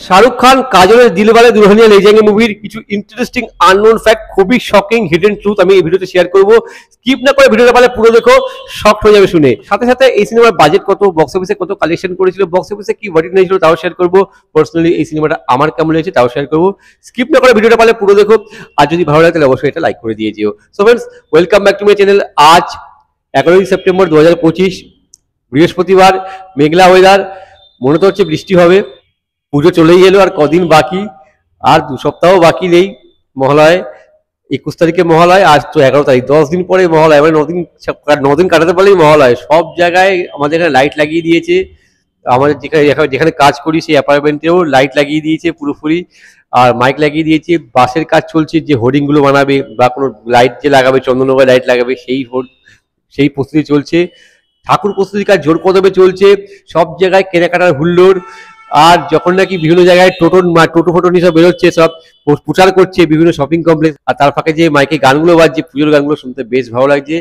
শাহরুখ খান কাজলের দিলওয়ালে দুলহানিয়া লে জায়েঙ্গে মুভির কিছু ইন্টারেস্টিং আননোন ফ্যাক্ট, খুবই শকিং হিডেন ট্রুথ আমি এই ভিডিওতে শেয়ার করব। স্কিপ না করে ভিডিওটা পারলে পুরো দেখো, শকড হয়ে যাবে শুনে। সাথে সাথে এই সিনেমার বাজেট কত, বক্স অফিসে কত কালেকশন করেছিল, বক্স অফিসে কি ভার্ডিক্ট নিয়েছিল তাও শেয়ার করব। পার্সোনালি এই সিনেমাটা আমার কেমন লেগেছে তাও শেয়ার করব। স্কিপ না করে ভিডিওটা পারলে পুরো দেখো, আর যদি ভালো লাগে তাহলে অবশ্যই এটা লাইক করে দিয়ে যেও। So friends, welcome back to my channel. আজ 11 সেপ্টেম্বর 2025, বৃহস্পতিবার, মেঘলা ওয়েদার, মনে তো হচ্ছে বৃষ্টি হবে। পুজো চলেই এলো, আর কদিন বাকি, আর 2 সপ্তাহ বাকি নেই মহালয়। 21 তারিখে মহালয়, আজ তো 11 তারিখ, 10 দিন পরে মহালয়, মানে 9 দিন কাটাতে পারলেই মহালয়। সব জায়গায় আমাদের এখানে লাইট লাগিয়ে দিয়েছে। আমাদের যেখানে কাজ করি সেই অ্যাপার্টমেন্টেও লাইট লাগিয়ে দিয়েছে পুরোপুরি, আর মাইক লাগিয়ে দিয়েছে। বাসের কাজ চলছে, যে হোর্ডিং গুলো বানাবে বা কোনো লাইট যে লাগাবে, চন্দননগর লাইট লাগাবে, সেই প্রস্তুতি চলছে। ঠাকুর প্রস্তুতির কাজ জোর কদমে চলছে। সব জায়গায় কেনাকাটার হুল্লোড়। আর যখন নাকি বিভিন্ন জায়গায় টোটো ফোটো নিয়ে সব বেরোচ্ছে, সব প্রচার করছে বিভিন্ন শপিং কমপ্লেক্স, আর তার ফাঁকে যে মাইকে গানগুলো বাজছে, পুজোর গানগুলো শুনতে বেশ ভালো লাগছে।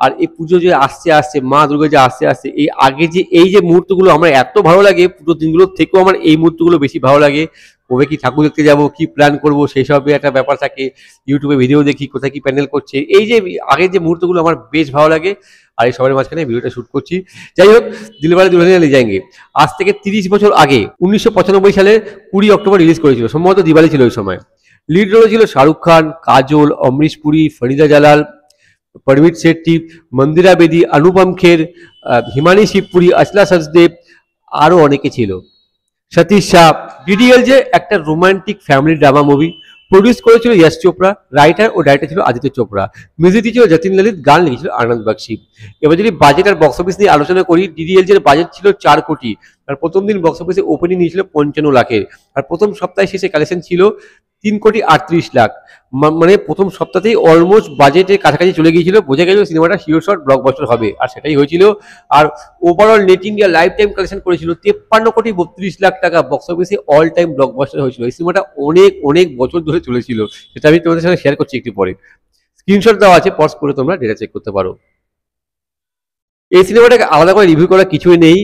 আর এই পুজো যে আসছে আসছে, মা দুর্গা যে আসছে আসছে, এই আগে যে এই যে মুহূর্তগুলো আমার এত ভালো লাগে, পুরো দিনগুলোর থেকেও আমার এই মুহূর্তগুলো বেশি ভালো লাগে। কবে কি ঠাকুর দেখতে যাবো, কি প্ল্যান করবো, সেই সবই একটা ব্যাপার থাকে। ইউটিউবে ভিডিও দেখি কোথায় কি প্যান্ডেল করছে, এই যে আগের যে মুহূর্তগুলো আমার বেশ ভালো লাগে। আর এই সবার মাঝখানে ভিডিওটা শুট করছি। যাই হোক, দিলওয়ালে দুলহানিয়া লে জায়েঙ্গে আজ থেকে 30 বছর আগে 1995 সালের 20 অক্টোবর রিলিজ করেছিল, সম্ভবত দিওয়ালি ছিল ওই সময়। লিড রোলে ছিল শাহরুখ খান, কাজল, অমরিশ পুরী, ফরিদা জালাল, পরমিত শেট্টি, মন্দিরা বেদি, অনুপম খের, হিমানি শিবপুরি, আসলা সচদেব, আরো অনেকে ছিল, সতীশ শাহ। ডিডিএল যে একটা romantic family drama movie, produce করেছিল যশ চোপড়া, রাইটার ও ডাইরেক্টর ছিল আদিত্য চোপড়া, মিউজিক দিয়েছিল যতীন ললিত, গান লিখেছিল আনন্দ বক্সি। এবার যদি বাজেট আর বক্স অফিস নিয়ে আলোচনা করি, ডিডিএল এর বাজেট ছিল 4 কোটি, আর প্রথম দিন বক্স অফিসে ওপেনিং নিয়েছিল 55 লাখের, আর প্রথম সপ্তাহে শেষে কালেকশন ছিল 3 কোটি 38 লাখ। মানে প্রথম সপ্তাহতেই অলমোস্ট বাজেটের কাছাকাছি চলে গিয়েছিল, বোঝা গেছিল সিনেমাটা শিওর শট ব্লকবাস্টার হবে, আর সেটাই হয়েছিল। আর overall net India lifetime collection করেছিল 53 কোটি 32 লাখ টাকা, বক্স অফিসে অল টাইম ব্লকবাস্টার হয়েছিল। এই সিনেমাটা অনেক অনেক বছর ধরে চলেছিল, সেটা আমি তোমাদের সাথে শেয়ার করছি একটু পরে। স্ক্রিনশট দেওয়া আছে, পজ করে তোমরা ডেটা চেক করতে পারো। এই সিনেমাটাকে আলাদা করে রিভিউ করার কিছুই নেই।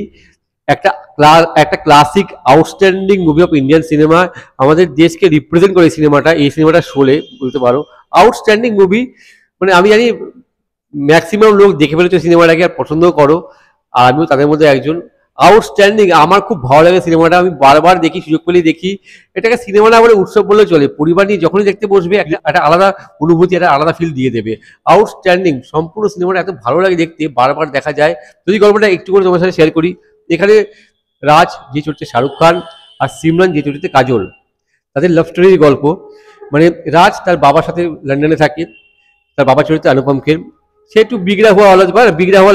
একটা classic outstanding movie of Indian cinema, আমাদের দেশকে রিপ্রেজেন্ট করে এই সিনেমাটা শোলে বলতে পারো। আউটস্ট্যান্ডিং মুভি, মানে আমি জানি ম্যাক্সিমাম লোক দেখে ফেলেছে সিনেমাটাকে আর পছন্দও করো, আর আমিও তাদের মধ্যে একজন। আউটস্ট্যান্ডিং, আমার খুব ভালো লাগে সিনেমাটা, আমি বারবার দেখি, সুযোগ পেলেই দেখি। এটাকে সিনেমা না বলে উৎসব বললে চলে, পরিবার নিয়ে যখনই দেখতে বসবে একটা আলাদা অনুভূতি, একটা আলাদা ফিল দিয়ে দেবে। আউটস্ট্যান্ডিং, সম্পূর্ণ সিনেমাটা এত ভালো লাগে দেখতে, বারবার দেখা যায়। যদি গল্পটা একটু করে তোমার সাথে শেয়ার করি, এখানে রাজ যে চরিত্রে শাহরুখ খান, আর সিমরান যে চরিত্রে কাজল, তাদের লাভ স্টোরির গল্প। মানে রাজ তার বাবার সাথে লন্ডনে থাকে, তার বাবার চরিত্রে অনুপম খের, সে একটু বিগড়া হওয়া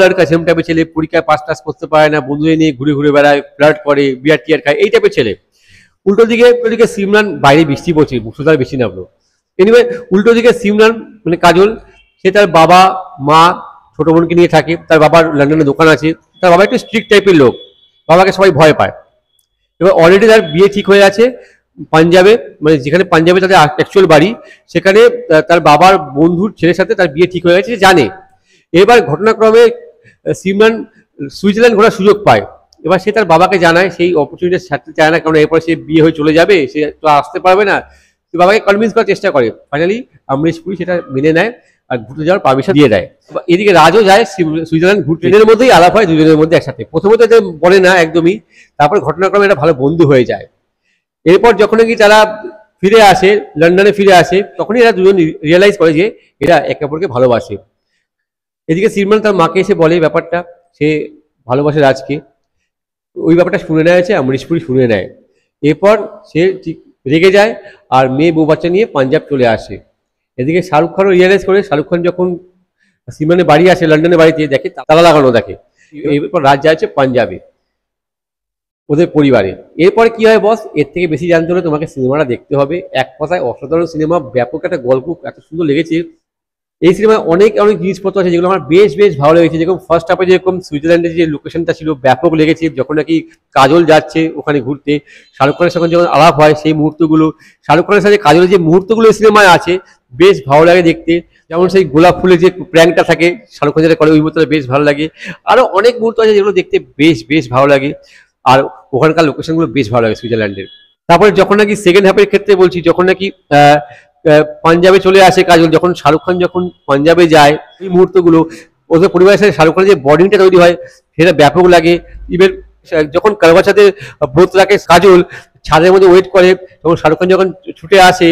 লড়কা, সেম টাইপের ছেলে, পরীক্ষায় পাস টাস করতে পারে না, বন্ধুদের নিয়ে ঘুরে ঘুরে বেড়ায়, ফ্লার্ট করে, বিয়ার টিয়ার খায়, এই টাইপের ছেলে। উল্টো দিকে সিমরান, বাইরে বৃষ্টি পড়ছে, মুসলধারে বেশি নামলো। এনিওয়ে, উল্টো দিকে সিমরান মানে কাজল, সে তার বাবা মা ছোট বোনকে নিয়ে থাকে, তার বাবার লন্ডনে দোকান আছে, তার বাবা একটু স্ট্রিক্ট টাইপের লোক, বাবাকে সবাই ভয় পায়। এবার অলরেডি তার বিয়ে ঠিক হয়ে আছে পাঞ্জাবে, মানে যেখানে পাঞ্জাবে তাদের অ্যাকচুয়াল বাড়ি, সেখানে তার বাবার বন্ধুর ছেলের সাথে তার বিয়ে ঠিক হয়ে গেছে, জানে। এবার ঘটনাক্রমে সিমরান সুইজারল্যান্ড ঘোরার সুযোগ পায়। এবার সে তার বাবাকে জানায়, সেই অপরচুনিটি ছাড়তে চায় না, কারণ এরপর সে বিয়ে হয়ে চলে যাবে, সে তো আসতে পারবে না। তো বাবাকে কনভিন্স করার চেষ্টা করে, ফাইনালি অমরিশ পুরী সেটা মেনে নেয় আর ঘুরতে যাওয়ার পারমিশন দিয়ে দেয়। এদিকে রাজও যায় সুইজারল্যান্ড ঘুরতে, ট্রেনের মধ্যেই আলাপ হয় দুজনের মধ্যে একসাথে। প্রথমে তো বলে না একদমই, তারপর ঘটনাক্রমে এটা ভালো বন্ধু হয়ে যায়। এরপর যখন কি তারা ফিরে আসে, লন্ডনে ফিরে আসে, তখনই এরা দুজন রিয়েলাইজ করে যে এরা একে অপরকে ভালোবাসে। এদিকে সিমরান তার মাকে এসে বলে ব্যাপারটা, সে ভালোবাসে রাজকে। ওই ব্যাপারটা শুনে নেওয়া হয়েছে, অমরিশ পুরী শুনে নেয়। এরপর সে রেগে যায় আর মেয়ে বউ বাচ্চা নিয়ে পাঞ্জাব চলে আসে। এদিকে শাহরুখ খানও রিয়েলাইজ করে, শাহরুখ খান যখন সিমরানের বাড়ি আসে, লন্ডনের বাড়িতে দেখে তালা লাগানো দেখে। এরপর রাজ যাচ্ছে পাঞ্জাবে ওদের পরিবারে। এরপরে কি হয় বস, এর থেকে বেশি জানতে হলে তোমাকে সিনেমাটা দেখতে হবে। এক কথায় অসাধারণ সিনেমা, ব্যাপক একটা গল্প, এত সুন্দর লেগেছে। এই সিনেমায় অনেক অনেক জিনিসপত্র আছে যেগুলো আমার বেশ বেশ ভালো লেগেছে। যেরকম ফার্স্ট হাফে যেরকম সুইজারল্যান্ডের যে লোকেশনটা ছিল ব্যাপক লেগেছে, যখন নাকি কাজল যাচ্ছে ওখানে ঘুরতে, শাহরুখ খানের সঙ্গে যখন আলাপ হয় সেই মুহূর্তগুলো, শাহরুখ খানের সাথে কাজলের যে মুহূর্তগুলো এই সিনেমায় আছে বেশ ভালো লাগে দেখতে। যেমন সেই গোলাপ ফুলের যে প্র্যাঙ্কটা থাকে শাহরুখ খান যেটা করে, ওই মুহূর্তটা বেশ ভালো লাগে। আরো অনেক মুহূর্ত আছে যেগুলো দেখতে বেশ বেশ ভালো লাগে, আর ওখানকার লোকেশনগুলো বেশ ভালো লাগে সুইজারল্যান্ডের। তারপরে যখন নাকি সেকেন্ড হাফের ক্ষেত্রে বলছি, যখন নাকি পাঞ্জাবে চলে আসে কাজল, যখন শাহরুখ খান যখন পাঞ্জাবে যায়, এই মুহূর্তগুলো ওদের পরিবারের সাথে শাহরুখ খানের যে বন্ডিংটা তৈরি হয় সেটা ব্যাপক লাগে। ইভেন যখন কারবার সাথে ব্রত রাখে কাজল, ছাদের মধ্যে ওয়েট করে, তখন শাহরুখ খান যখন ছুটে আসে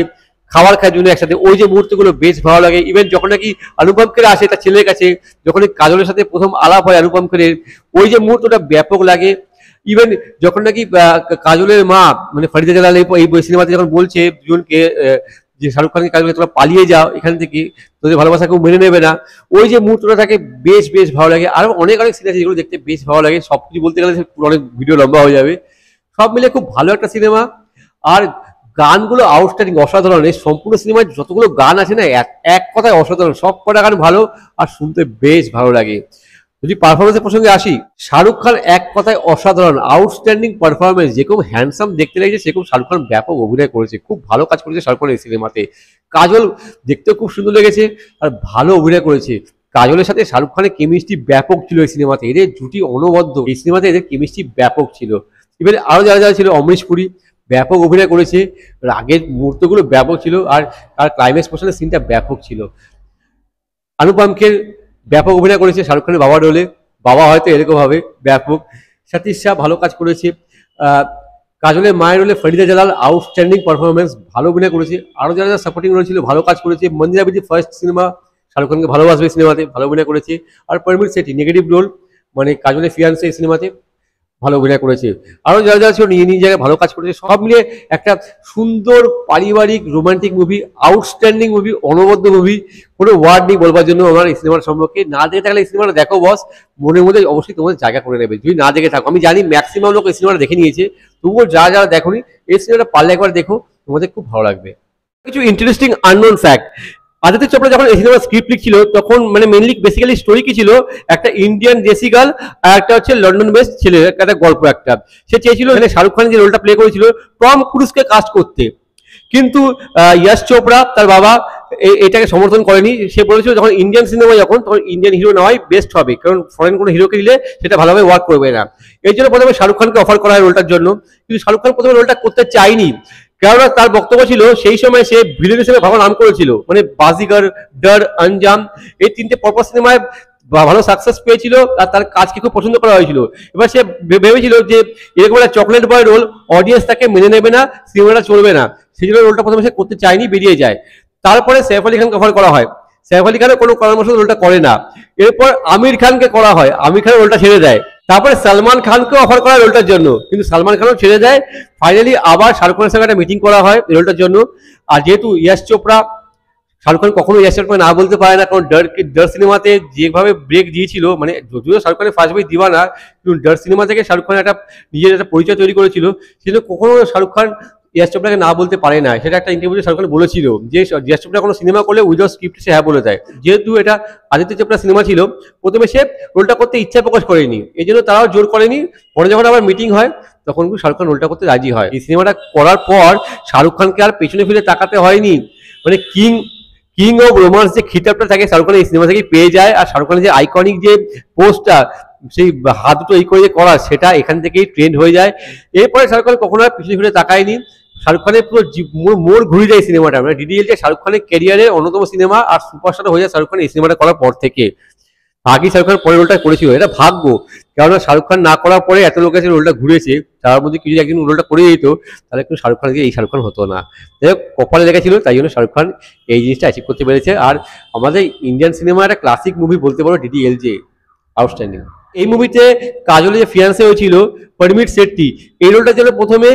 খাবার খাওয়ার জন্য একসাথে, ওই যে মুহূর্তগুলো বেশ ভালো লাগে। ইভেন যখন নাকি অনুপম খের আসে তার ছেলের কাছে, যখন কাজলের সাথে প্রথম আলাপ হয় অনুপম খেরের, ওই যে মুহূর্তটা ব্যাপক লাগে। ইভেন যখন নাকি কাজলের মা মানে ফরিদা জালাল এই সিনেমাতে যখন বলছে দুজনকে যে শাহরুখ খানকে কাজলকে তোমরা পালিয়ে যাও এখান থেকে, তোদের ভালোবাসা কেউ মেনে নেবে না, ওই যে মুহূর্তটা থাকে বেশ বেশ ভালো লাগে। আরো অনেক অনেক সিন আছে যেগুলো দেখতে বেশ ভালো লাগে, সবকিছু বলতে গেলে অনেক ভিডিও লম্বা হয়ে যাবে। সব মিলে খুব ভালো একটা সিনেমা। আর গানগুলো আউটস্ট্যান্ডিং, অসাধারণ। এই সম্পূর্ণ সিনেমায় যতগুলো গান আছে না, এক কথায় অসাধারণ, সব কটা গান ভালো আর শুনতে বেশ ভালো লাগে। যদি পারফরমেন্সের প্রসঙ্গে আসি, শাহরুখ খান এক কথায় অসাধারণ, আউটস্ট্যান্ডিং পারফরমেন্স। যেরকম হ্যান্ডসাম দেখতে লাগছে সেরকম শাহরুখ খান ব্যাপক অভিনয় করেছে, খুব ভালো কাজ করেছে শাহরুখ খান এই সিনেমাতে। কাজল দেখতেও খুব সুন্দর লেগেছে আর ভালো অভিনয় করেছে। কাজলের সাথে শাহরুখ খানের কেমিস্ট্রি ব্যাপক ছিল এই সিনেমাতে, এদের জুটি অনবদ্য, এই সিনেমাতে এদের কেমিস্ট্রি ব্যাপক ছিল। এবারে আরো যারা যারা ছিল, অমরিশ পুরী ব্যাপক অভিনয় করেছে, রাগের মুহূর্তগুলো ব্যাপক ছিল, আর তার ক্লাইম্যাক্স পোর্শনের সিনটা ব্যাপক ছিল। অনুপম খের ব্যাপক অভিনয় করেছে শাহরুখ খানের বাবা রোলে, বাবা হয়তো এরকম হবে ব্যাপক। সতীশ শাহ ভালো কাজ করেছে। কাজলের মায়ের রোলে ফরিদা জালাল আউটস্ট্যান্ডিং পারফরমেন্স, ভালো অভিনয় করেছে। আরো যারা যারা সাপোর্টিং রোল ছিল ভালো কাজ করেছে। মন্দিরা বিজি ফার্স্ট সিনেমা, শাহরুখ খানকে ভালোবাসবে সিনেমাতে, ভালো অভিনয় করেছে। আর পরমির সেটি নেগেটিভ রোল, মানে কাজলের ফিয়ান্সে এই সিনেমাতে ভালো অভিনয় করেছে। আরো যারা যারা ছিল নিজ নিজ জায়গায় ভালো কাজ করেছে। সব মিলিয়ে একটা সুন্দর পারিবারিক রোমান্টিক মুভি, আউটস্ট্যান্ডিং মুভি, অনবদ্য মুভি। কোনো ওয়ার্ড নেই বলবার জন্য আমার এই সিনেমার সম্পর্কে। না দেখে থাকলে এই সিনেমাটা দেখো বস, মনের মধ্যে অবশ্যই তোমাদের জায়গা করে নেবে যদি না দেখে থাকো। আমি জানি ম্যাক্সিমাম লোক এই সিনেমাটা দেখে নিয়েছে, তবুও যারা যারা দেখোনি এই সিনেমাটা পারলে একবার দেখো, তোমাদের খুব ভালো লাগবে। কিছু interesting unknown fact. Aditya Chopra যখন এই সিনেমার স্ক্রিপ্ট লিখছিল তখন মানে মেনলি বেসিক্যালি স্টোরি কি ছিল, একটা ইন্ডিয়ান দেশি গার্ল আর একটা হচ্ছে লন্ডন বেস্ট ছেলে, একটা গল্প একটা। সে চেয়েছিল মানে শাহরুখ খান যে রোলটা প্লে করেছিল টম ক্রুজকে কাস্ট করতে, কিন্তু ইয়াশ চোপড়া তার বাবা এটাকে সমর্থন করেনি। সে বলেছিল যখন ইন্ডিয়ান সিনেমা যখন, তখন ইন্ডিয়ান হিরো নেওয়াই বেস্ট হবে, কারণ ফরেন কোনো হিরোকে দিলে সেটা ভালোভাবে ওয়ার্ক করবে না। এই জন্য প্রথমে শাহরুখ খানকে অফার করা হয় রোলটার জন্য, কিন্তু শাহরুখ খান প্রথমে রোলটা করতে চায়নি, কেননা তার বক্তব্য ছিল সেই সময় সে ভিলেন হিসেবে ভালো নাম করেছিল, মানে বাজিগর, ডর, আঞ্জাম এই তিনটে পরপর সিনেমায় ভালো সাকসেস পেয়েছিল আর তার কাজকে খুব পছন্দ করা হয়েছিল। এবার সে ভেবেছিল যে এরকম একটা চকলেট বয় রোল অডিয়েন্স তাকে মেনে নেবে না, সিনেমাটা চলবে না, সেই জন্য রোলটা প্রথমে সে করতে চায়নি, বেরিয়ে যায়। তারপরে সৈফ আলী খানকে অফার করা হয়, সৈফ আলী খানের কোনো পরামর্শ রোলটা করে না। এরপর আমির খানকে করা হয়, আমির খান রোলটা ছেড়ে দেয়। তারপরে সালমান খানকে অফার করা রোলটার জন্য, কিন্তু সালমান খানও ছেড়ে দেয়। ফাইনালি আবার শাহরুখ খানের সঙ্গে একটা মিটিং করা হয় রোলটার জন্য। আর যেহেতু ইয়াশ চোপড়া, শাহরুখ খান কখনো ইয়াশ চোপড়া না বলতে পারে না, কারণ ডর সিনেমাতে যেভাবে ব্রেক দিয়েছিল, মানে যদিও শাহরুখ খানের ফার্স্ট বই দিওয়ানা, কিন্তু ডর সিনেমা থেকে শাহরুখ খান একটা নিজের একটা পরিচয় তৈরি করেছিল, সেজন্য কখনো শাহরুখ খান ইয়াশ চোপড়াকে না বলতে পারে না। সেটা একটা ইন্টারভিউতে শাহরুখ খান বলেছিল যে ইয়াশ চোপড়া কোনো সিনেমা করলে উইদাউট স্ক্রিপ্ট সে হ্যাঁ বলে দেয়। যেহেতু এটা আদিত্য চোপড়া সিনেমা ছিল, প্রথমে সে রোলটা করতে ইচ্ছা প্রকাশ করেনি, এই জন্য তারাও জোর করেনি। পরে যখন আবার মিটিং হয় তখন শাহরুখ খান রোলটা করতে রাজি হয়। এই সিনেমাটা করার পর শাহরুখ খানকে আর পেছনে ফিরে তাকাতে হয়নি, মানে কিং অফ রোমান্স যে খিতাবটা থাকে শাহরুখ খান এই সিনেমা থেকে পেয়ে যায়। আর শাহরুখ খানের যে আইকনিক যে পোস্টটা, সেই হাত দুটো এই করে যে করা, সেটা এখান থেকেই ট্রেন্ড হয়ে যায়। এরপরে শাহরুখ খান কখনো আর পিছনে ফিরে তাকায়নি। শাহরুখ খানের পুরো মোড় ঘুরে যায় সিনেমাটা, মানে ডিডিএল যে শাহরুখ খানের ক্যারিয়ারের অন্যতম সিনেমা আর সুপারস্টার হয়ে যায় শাহরুখ খান এই সিনেমাটা করার পর থেকে। আগে শাহরুখ খান পরে রোলটা করেছিল, এটা ভাগ্য, কেননা শাহরুখ খান না করার পরে এত লোক আছে রোলটা ঘুরেছে, তার মধ্যে কিছু একদিন রোলটা করে দিত তাহলে কিন্তু শাহরুখ খান এই শাহরুখ খান হতো না। যাই হোক, কপালে লেগেছিল, তাই জন্য শাহরুখ খান এই জিনিসটা অ্যাচিভ করতে পেরেছে। আর আমাদের ইন্ডিয়ান সিনেমা একটা ক্লাসিক মুভি বলতে পারো ডিডিএলজে, আউটস্ট্যান্ডিং। এই মুভিতে কাজলের যে ফিয়ান্সে হয়েছিল পরমিট শেট্টি, এই রোলটার জন্য প্রথমে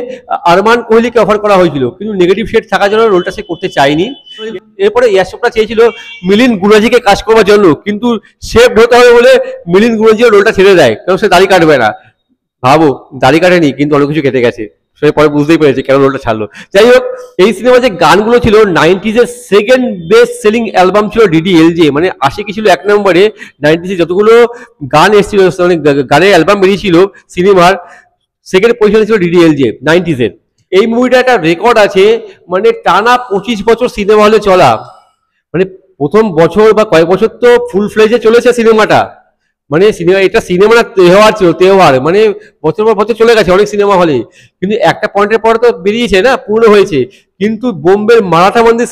আরমান কোহলিকে অফার করা হয়েছিল, কিন্তু নেগেটিভ শেড থাকার জন্য রোলটা সে করতে চায়নি। এরপরে ইয়াশ চোপড়া চেয়েছিল মিলিন্দ গুনাজিকে কাজ করবার জন্য, কিন্তু সেফ হতে হবে বলে মিলিন্দ গুনাজিও রোলটা ছেড়ে দেয়, কারণ সে দাড়ি কাটবে না। ভাবো, দাড়ি কাটেনি কিন্তু অনেক কিছু কেটে গেছে, সে পরে বুঝতেই পেরেছে কেন রোলটা ছাড়লো। যাই হোক, এই সিনেমা যে গানগুলো ছিল 90s এর সেকেন্ড বেস্ট সেলিং অ্যালবাম ছিল ডিডিএলজে, মানে আশিকি ছিল 1 নম্বরে। 90s যতগুলো গান এসেছিল, মানে গানের অ্যালবাম বেরিয়েছিল সিনেমার, সেকেন্ড পজিশনে ছিল ডিডিএলজে 90s এর। এই মুভিটা একটা রেকর্ড আছে, মানে টানা 25 বছর সিনেমা হলে চলা, মানে প্রথম বছর বা কয়েক বছর তো ফুল ফ্লেজে চলেছে সিনেমাটা, মানে সিনেমা, এটা সিনেমা না তেওহার ছিল, তেওহার মানে বছর পর বছর চলে গেছে অনেক সিনেমা হলে, কিন্তু একটা পয়েন্টের পরে তো বেরিয়েছে না, পূর্ণ হয়েছে। কিন্তু বোম্বের মারাঠা মন্দির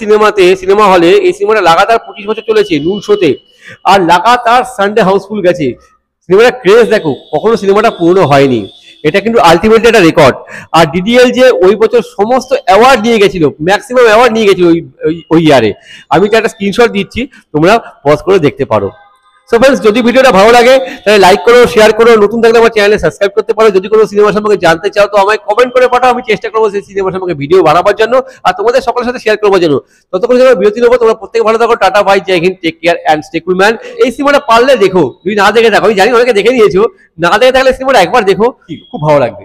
সিনেমা হলে এই সিনেমাটা লাগাতার 25 বছর চলেছে নুন শোতে, আর লাগাতার সানডে হাউসফুল গেছে। সিনেমাটা ক্রেজ দেখো, কখনো সিনেমাটা পূর্ণ হয়নি, এটা কিন্তু আলটিমেটলি একটা রেকর্ড। আর ডিডিএল যে ওই বছর সমস্ত অ্যাওয়ার্ড নিয়ে গেছিল, ম্যাক্সিমাম অ্যাওয়ার্ড নিয়ে গেছিল ওই ইয়ারে। আমি তো একটা স্ক্রিনশট দিচ্ছি, তোমরা পজ করে দেখতে পারো। সো ফ্রেন্ডস, যদি ভিডিওটা ভালো লাগে তাহলে লাইক করো, শেয়ার করো, নতুন থাকলে আমার চ্যানেলে সাবস্ক্রাইব করতে পারো। যদি কোনো সিনেমা সম্পর্কে জানতে চাও তো আমায় কমেন্ট করে পাঠাও, আমি চেষ্টা করবো সেই সিনেমা সম্পর্কে ভিডিও বানাবার জন্য আর তোমাদের সকলের সাথে শেয়ার করবার জন্য। ততক্ষণ যেন বিরতি নেবো, তোমরা প্রত্যেকে ভালো থাকো, tata bye, Jai Hind, take care and stay cool man. এই সিনেমাটা পারলে দেখো, যদি না দেখে থাকো, আমি জানি অনেকে দেখে নিয়েছো, না দেখে থাকলে সিনেমাটা একবার দেখো, খুব ভালো লাগবে।